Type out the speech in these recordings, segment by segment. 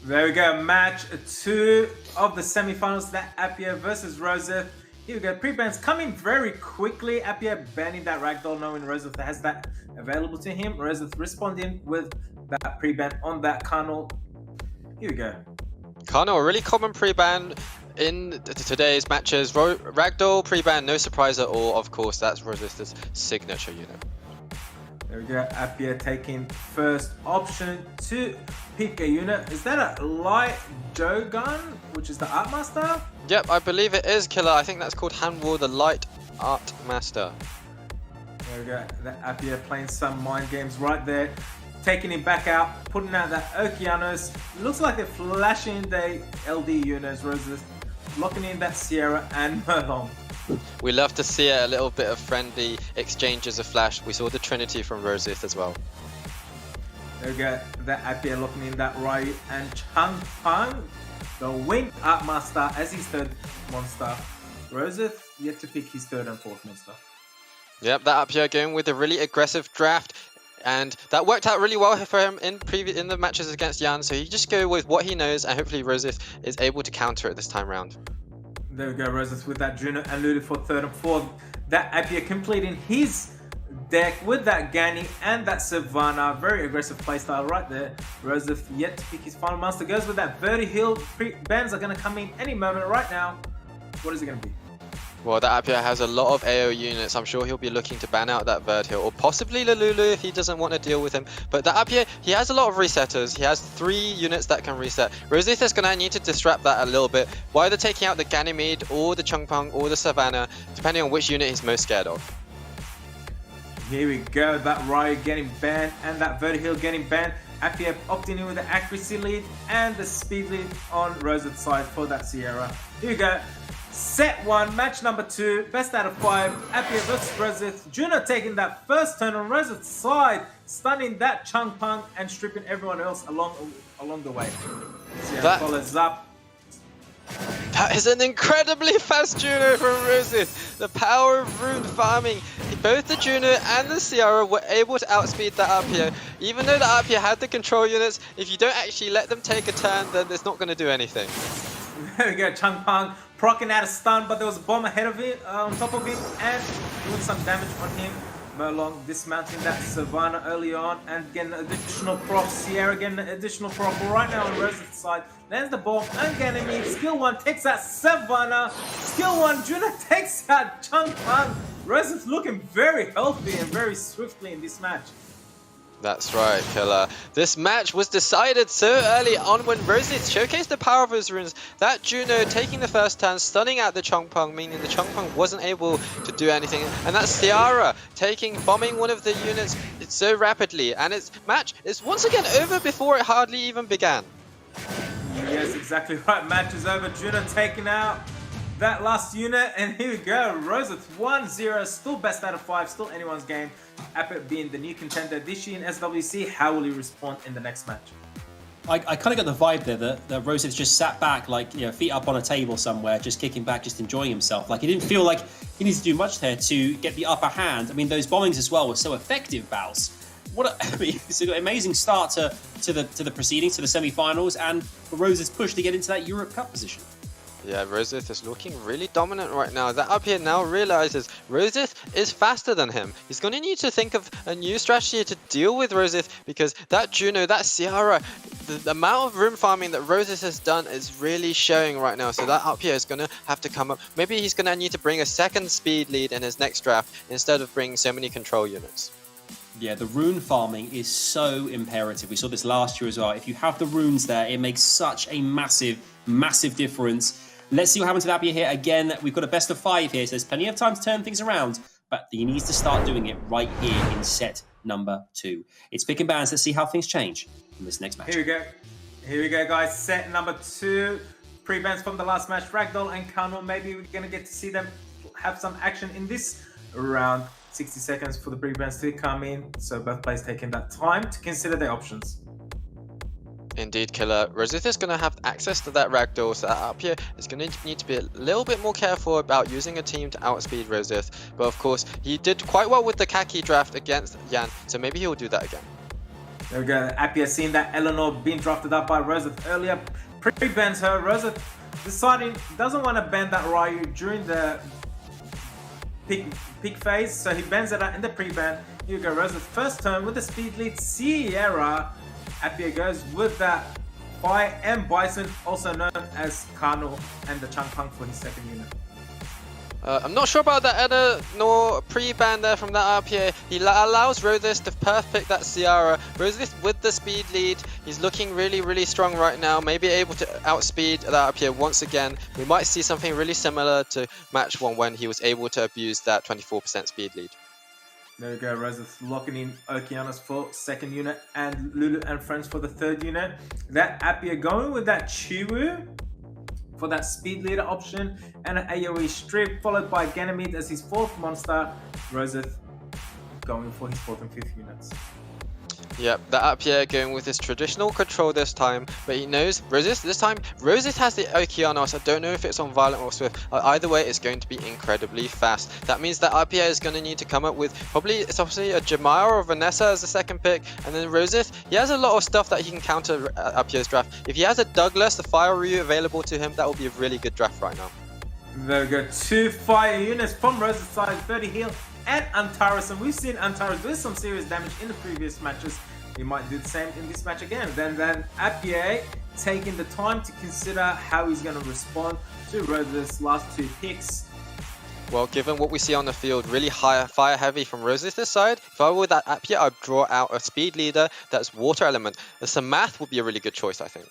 There we go, match 2 of the semifinals. ThatAapje versus Rosith. Here we go, pre-bans coming very quickly. Apje banning that ragdoll, knowing Rosith has that available to him. Rosith responding with that pre-ban on that Carnal. Here we go. Carnal, a really common pre-ban in today's matches. Ragdoll pre-ban, no surprise at all. Of course, that's Rosith's signature unit. There we go, Apje taking first option to pick a unit. Is that a light Joe gun, which is the Art Master? Yep, I believe it is, Killer. I think that's called Handwall, the Light Art Master. There we go, Apje playing some mind games right there. Taking him back out, putting out that Okeanos. Looks like they're flashing the LD units, Rosith. Locking in that Sierra and Merlong. We love to see it, a little bit of friendly exchanges of flash. We saw the Trinity from Rosith as well. There we go, ThatAapje locking in that Ryu and Chung Pang, the Winged Art Master as his third monster. Rosith yet to pick his third and fourth monster. Yep, ThatAapje going with a really aggressive draft. And that worked out really well for him in the matches against Jan. So he just go with what he knows, and hopefully Rosith is able to counter it this time round. There we go, Rosith with that Juno and Lulu for third and fourth. ThatAapje completing his deck with that Gani and that Savannah. Very aggressive playstyle right there. Rosith yet to pick his final monster. Goes with that Verdi Hill. Bans are going to come in any moment right now. What is it going to be? Well, ThatAapje has a lot of AO units. I'm sure he'll be looking to ban out that Verd Hill, or possibly Lulu if he doesn't want to deal with him. But ThatAapje, he has a lot of resetters. He has 3 units that can reset. Rosith is going to need to disrupt that a little bit, by either taking out the Ganymede or the Chungpung or the Savannah, depending on which unit he's most scared of. Here we go, that Ryu getting banned and that Verdi Hill getting banned. Apje opting in with the accuracy lead and the speed lead on Rosith's side for that Sierra. Here we go. Set 1, match number 2, best out of 5, Apje versus Rosith. Juno taking that first turn on Rosith's side, stunning that Chungpung and stripping everyone else along the way. Sierra follows up. That is an incredibly fast Juno from Rosith. The power of rune farming. Both the Juno and the Sierra were able to outspeed ThatAapje. Even though ThatAapje had the control units, if you don't actually let them take a turn, then it's not going to do anything. There we go, Chungpung proccing out a stun, but there was a bomb ahead of it, on top of it, and doing some damage on him. Merlong dismounting that Savannah early on, and getting additional proc. Sierra getting additional proc right now on Rosith's side. Lands the bomb, and Ganymede. Skill 1 takes out Savannah. Skill 1, Juno takes out Chungpung. Rosith looking very healthy and very swiftly in this match. That's right, Killer. This match was decided so early on when Rosith showcased the power of his runes. That Juno taking the first turn, stunning out the Chungpung, meaning the Chungpung wasn't able to do anything. And that Sierra bombing one of the units so rapidly. And its match is once again over before it hardly even began. Yes, exactly right. Match is over. Juno taking out that last unit, and here we go. Rosith 1-0, still best out of 5, still anyone's game. Apje being the new contender this year in SWC. How will he respond in the next match? I kind of got the vibe there that Rosith just sat back, like, you know, feet up on a table somewhere, just kicking back, just enjoying himself. Like, he didn't feel like he needed to do much there to get the upper hand. I mean, those bombings as well were so effective, Baus. I mean, it's an amazing start to the proceedings, to the semi-finals, and for Rosith's push to get into that Europe Cup position. Yeah, Rosith is looking really dominant right now. ThatAapje now realizes Rosith is faster than him. He's going to need to think of a new strategy to deal with Rosith, because that Juno, that Sierra, the amount of rune farming that Rosith has done is really showing right now. So ThatAapje is going to have to come up. Maybe he's going to need to bring a second speed lead in his next draft instead of bringing so many control units. Yeah, the rune farming is so imperative. We saw this last year as well. If you have the runes there, it makes such a massive, massive difference. Let's see what happens to ThatAapje here. Again, we've got a best of 5 here, so there's plenty of time to turn things around, but he needs to start doing it right here in set number 2. It's pick and bans. Let's see how things change in this next match. Here we go, guys. Set number 2. Pre-bans from the last match. Ragdoll and Carnal. Maybe we're going to get to see them have some action in this round. 60 seconds for the pre-bans to come in, so both players taking that time to consider their options. Indeed, Killer. Rosith is going to have access to that ragdoll, so ThatAapje is going to need to be a little bit more careful about using a team to outspeed Rosith. But of course, he did quite well with the Kaki draft against Jan, so maybe he'll do that again. There we go. Appia seeing that Eleanor being drafted up by Rosith earlier. Pre-bans her. Rosith deciding doesn't want to ban that Ryu during the pick phase, so he bans it out in the pre-ban. Here we go, Rosith first turn with the speed lead. Sierra. Appia goes with that Fire and Bison, also known as Kano, and the Changpeng for his second unit. I'm not sure about that Edda nor pre-ban there from ThatAapje. He allows Rosith to perfect that Ciara. Rosith with the speed lead. He's looking really strong right now. Maybe able to outspeed ThatAapje once again. We might see something really similar to match 1 when he was able to abuse that 24% speed lead. There we go, Rosith locking in Okeanos for second unit and Lulu and friends for the third unit. ThatAapje going with that Chiwu for that speed leader option and an AoE strip, followed by Ganymede as his fourth monster. Rosith going for his fourth and fifth units. Yep, ThatAapje going with his traditional control this time, but he knows Rosith this time. Rosith has the Okeanos. I don't know if it's on Violent or Swift. Either way, it's going to be incredibly fast. That means ThatAapje is going to need to come up with it's obviously a Jemima or Vanessa as the second pick, and then Rosith. He has a lot of stuff that he can counter ThatAapje's draft. If he has a Douglas, the Fire Ryu available to him, that will be a really good draft right now. There we go, 2 fire units from Rosith's side, 30 heal and Antares, and we've seen Antares do some serious damage in the previous matches. He might do the same in this match again. Then Appie taking the time to consider how he's going to respond to Rosith's last 2 picks. Well, given what we see on the field, really high fire heavy from Rosith this side, if I were with ThatAapje, I'd draw out a speed leader that's water element. The Samath would be a really good choice, I think.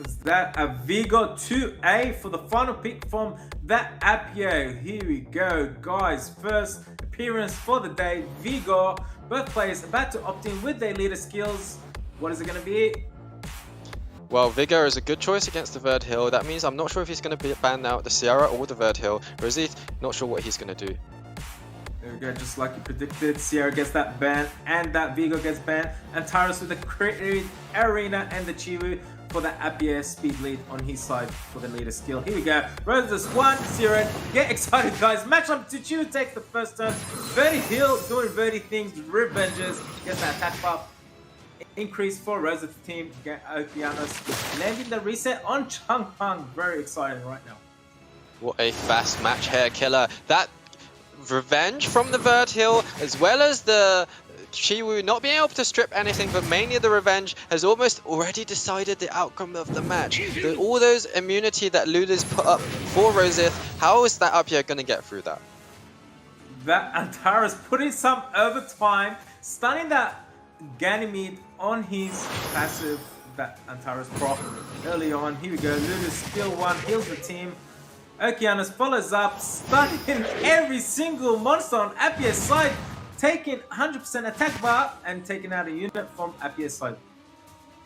Is that a Vigo 2A for the final pick from ThatAapje? Here we go, guys. First appearance for the day. Vigo, both players about to opt in with their leader skills. What is it going to be? Well, Vigor is a good choice against the Verd Hill. That means I'm not sure if he's going to ban out the Ciara or the Verd Hill. Rosith, not sure what he's going to do. There we go, just like you predicted. Sierra gets that ban and that Vigo gets banned. And Tyrus with the crit Arena and the Chiwu for the Appie speed lead on his side for the leader skill. Here we go. Rosith's 1-0. Get excited, guys. Match up to Chiwu takes the first turn. Verdi Hill doing Verdi things, revenges. Gets that attack buff. Increase for Rosith's team. Okeanos landing the reset on Changpeng. Very exciting right now. What a fast match here, killer. That revenge from the Verd Hill, as well as the Chiwu not being able to strip anything, but mainly the revenge, has almost already decided the outcome of the match. All those immunity that Lulu's put up for Rosith, how is ThatAapje going to get through that? That Antares putting some overtime, stunning that Ganymede on his passive, that Antares proc early on. Here we go, Lulu's skill 1 heals the team. Okeanos follows up, stunning every single monster on Appie's side, taking 100% attack bar and taking out a unit from Appie's side.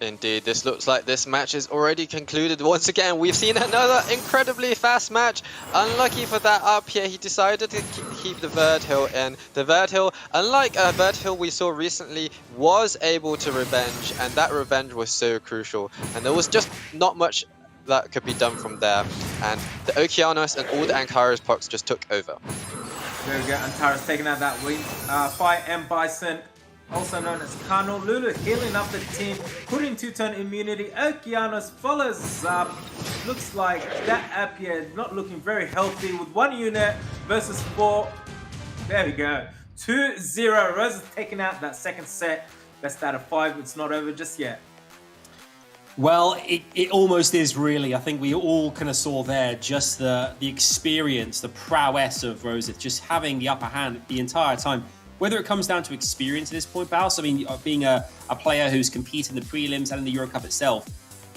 Indeed, this looks like this match is already concluded. Once again, we've seen another incredibly fast match. Unlucky for ThatAapje, he decided to keep the Verd Hill in. The Verd Hill, unlike Verd Hill we saw recently, was able to revenge, and that revenge was so crucial. And there was just not much that could be done from there, and the Okeanos and all the Ankaras procs just took over. There we go, Antares taking out that wing. Fire and Bison, also known as Kano. Lulu healing up the team, putting 2-turn immunity. Okeanos follows up. Looks like ThatAapje not looking very healthy with 1 unit versus 4. There we go, 2-0. Rosith taking out that second set. Best out of 5. It's not over just yet. Well, it almost is really. I think we all kind of saw there just the experience, the prowess of Rosith, just having the upper hand the entire time. Whether it comes down to experience at this point, Baus, I mean, being a player who's competed in the prelims and in the Euro Cup itself,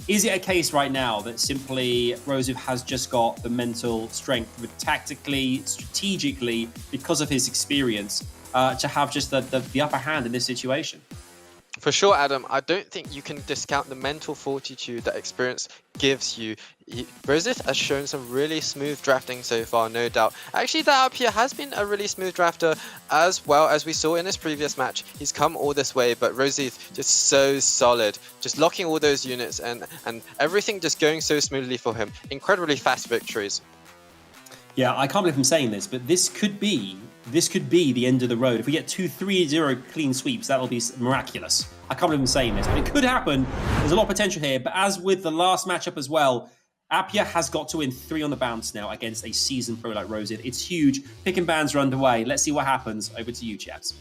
is it a case right now that simply Rosith has just got the mental strength, but tactically, strategically, because of his experience, to have just the upper hand in this situation? For sure, Adam, I don't think you can discount the mental fortitude that experience gives you. Rosith has shown some really smooth drafting so far, no doubt. Actually, ThatAapje has been a really smooth drafter as well, as we saw in this previous match. He's come all this way, but Rosith just so solid, just locking all those units and everything just going so smoothly for him. Incredibly fast victories. Yeah, I can't believe I'm saying this, but this could be this could be the end of the road. If we get 2 3-0 clean sweeps, that'll be miraculous. I can't believe I'm saying this, but it could happen. There's a lot of potential here, but as with the last matchup as well, ThatAapje has got to win 3 on the bounce now against a seasoned pro like Rosith. It's huge. Pick and bans are underway. Let's see what happens. Over to you, chaps.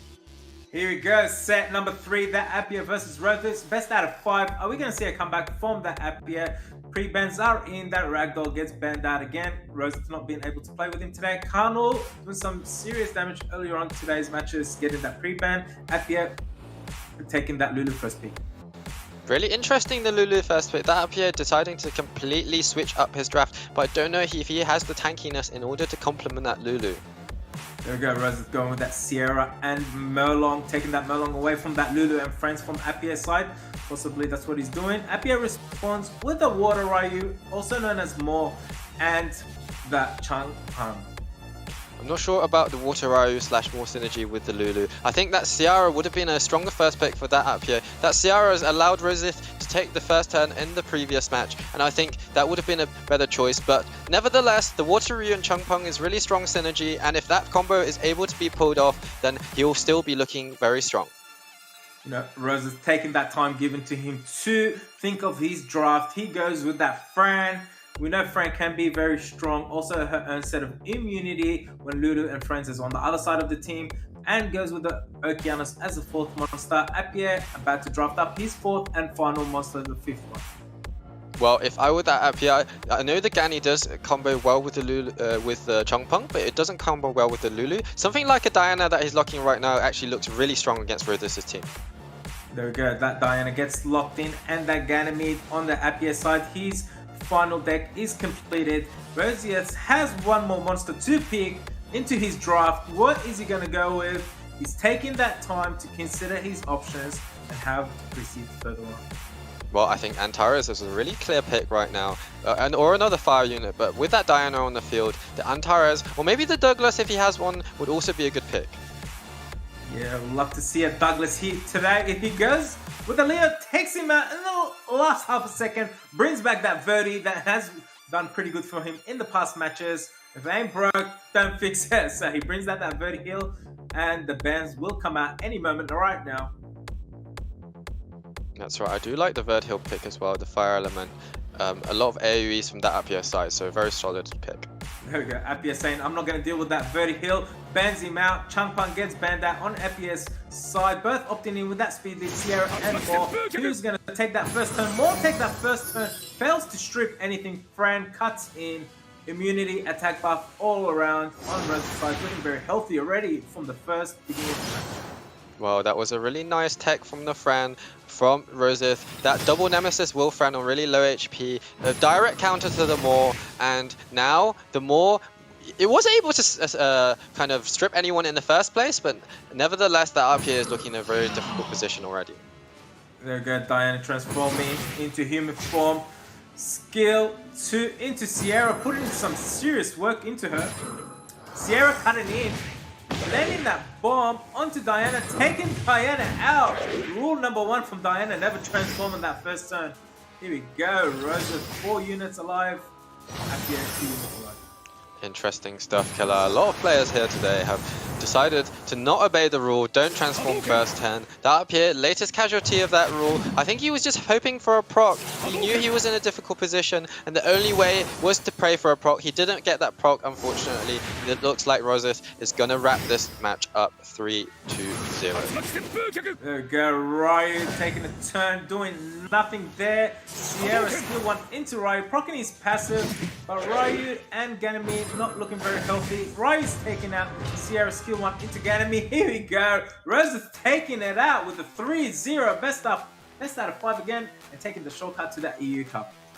Here we go, set number 3, ThatAapje versus Rosith. Best out of 5. Are we going to see a comeback from ThatAapje? Pre-bans are in, that Ragdoll gets banned out again. Rosith not being able to play with him today. Carnal doing some serious damage earlier on today's matches, getting that pre-ban. ThatAapje taking that Lulu first pick. Really interesting, the Lulu first pick. ThatAapje deciding to completely switch up his draft, but I don't know if he has the tankiness in order to complement that Lulu. There we go, Rosith going with that Sierra and Merlong, taking that Merlong away from that Lulu and friends from ThatAapje's side. Possibly that's what he's doing. ThatAapje responds with the Water Ryu, also known as Mo, and that Chang Pang. I'm not sure about the Water Ryu / more synergy with the Lulu. I think that Ciara would have been a stronger first pick for ThatAapje. That Ciara has allowed Rosith to take the first turn in the previous match, and I think that would have been a better choice. But nevertheless, the Water Ryu and Changpeng is really strong synergy, and if that combo is able to be pulled off, then he'll still be looking very strong. You know, Rosith taking that time given to him to think of his draft. He goes with that Fran. We know Fran can be very strong, also her own set of immunity when Lulu and Friends is on the other side of the team, and goes with the Okeanos as the 4th monster. ThatAapje about to draft up his 4th and final monster, the 5th one. Well, if I were ThatAapje, I know the Gani does combo well with the Lulu, with the Changpeng, but it doesn't combo well with the Lulu. Something like a Diana that he's locking right now actually looks really strong against Rosith's team. There we go, that Diana gets locked in, and that Ganymede on the ThatAapje side, his final deck is completed. Rosith has one more monster to pick into his draft. What is he going to go with? He's taking that time to consider his options and have to proceed further on. Well, I think Antares is a really clear pick right now, or another fire unit, but with that Diana on the field, the Antares, or maybe the Douglas if he has one, would also be a good pick. Yeah, I'd love to see a Douglas hit today. If he goes with the Leo, takes him out in the last half a second, brings back that Verdi that has done pretty good for him in the past matches. If it ain't broke, don't fix it. So he brings out that Verdi heal, and the bans will come out any moment right now. That's right, I do like the Verd Hill pick as well, the fire element. A lot of AoEs from ThatAapje side, so a very solid pick. There we go, ThatAapje saying, I'm not going to deal with that Verdi Hill. Bans him out. Changpeng gets banned out on ThatAapje's side. Both opting in with that speed lead, Sierra and Mo. Who's going to take that first turn? Mo take that first turn. Fails to strip anything. Fran cuts in. Immunity, attack buff all around on Rosith's side. Looking very healthy already from the first beginning of the match. Well, that was a really nice tech from the Fran, from Rosith. That double Nemesis will Fran on really low HP, a direct counter to the Maw, and now the Maw, it was able to kind of strip anyone in the first place, but nevertheless, ThatAapje is looking in a very difficult position already. There we go, Diana transforming into human form. Skill into Sierra, putting some serious work into her. Sierra cutting in. Landing that bomb onto Diana, taking Diana out. Rule number 1 from Diana, never transform on that first turn. Here we go, Rosith 4 units alive. ThatAapje 2 units alive. Interesting stuff, Killer. A lot of players here today have decided to not obey the rule, don't transform first turn. ThatAapje, latest casualty of that rule. I think he was just hoping for a proc. He knew he was in a difficult position, and the only way was to pray for a proc. He didn't get that proc, unfortunately. It looks like Rosith is going to wrap this match up 3-2-0. There we go, Ryu taking a turn, doing nothing there. Sierra still one into Ryu, proccing his passive, but Ryu and Ganymede not looking very healthy. Ryu's taking out Sierra skill 1 into Ganymede. Here we go. Rosith taking it out with a 3-0. Best out of 5 again, and taking the shortcut to that EU Cup.